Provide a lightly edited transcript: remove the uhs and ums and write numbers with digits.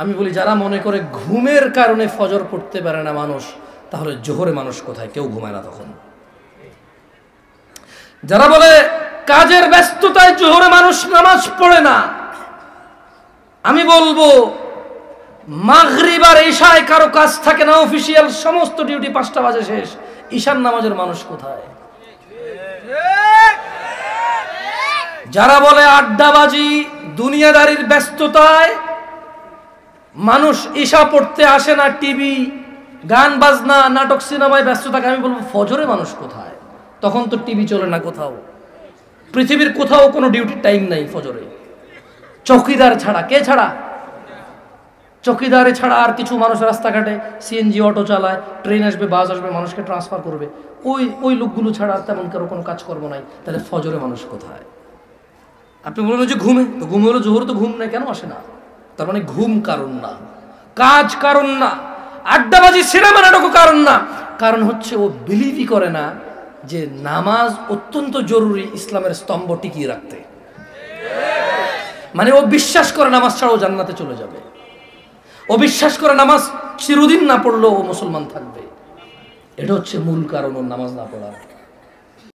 আমি বলি যারা মনে করে ঘুমের কারণে ফজর পড়তে পারে না মানুষ, তাহলে জোহরে মানুষ কোথায়? কেউ ঘুমায় না তখন। যারা বলে কাজের ব্যস্ততায় জোহরে মানুষ নামাজ পড়ে না, আমি বলবো মাগরিব আর ঈশায় কারো কাজ থাকে না, অফিসিয়াল সমস্ত ডিউটি 5টা বাজে শেষ, ঈশার নামাজের মানুষ কোথায়? যারা বলে আড্ডাবাজি দুনিয়াদারির ব্যস্ততায় মানুষ ঈশা পড়তে আসে না, টিভি গান বাজনা নাটক সিনেমায় ব্যস্ত থাকে, আমি বলবো ফজরে মানুষ কোথায়? তখন তো টিভি চলে না কোথাও, পৃথিবীর কোথাও কোনো ডিউটির টাইম নাই ফজরে। চৌকিদার ছাড়া, কে ছাড়া? চৌকিদারে ছাড়া আর কিছু মানুষ রাস্তাঘাটে সিএনজি অটো চালায়, ট্রেন আসবে বাস আসবে মানুষকে ট্রান্সফার করবে, ওই লোকগুলো ছাড়া তেমন কোনো কাজকর্ম নাই। তাহলে ফজরে মানুষ কোথায়? আপনি বলবেন যে ঘুমে, তো ঘুম হলো জোহর, তো ঘুম নেই কেন আসে না? তার মানে ঘুম কারণ না, কাজ কারণ না, আড্ডাবাজি সিনেমা নাটকও কারণ না। কারণ হচ্ছে ও বিলিভই করে না যে নামাজ অত্যন্ত জরুরি ইসলামের স্তম্ভ টিকিয়ে রাখতে। মানে ও বিশ্বাস করে নামাজ ছাড়াও জান্নাতে চলে যাবে, ও বিশ্বাস করে নামাজ চিরদিন না পড়লেও ও মুসলমান থাকবে। এটা হচ্ছে মূল কারণ ওর নামাজ না পড়ার।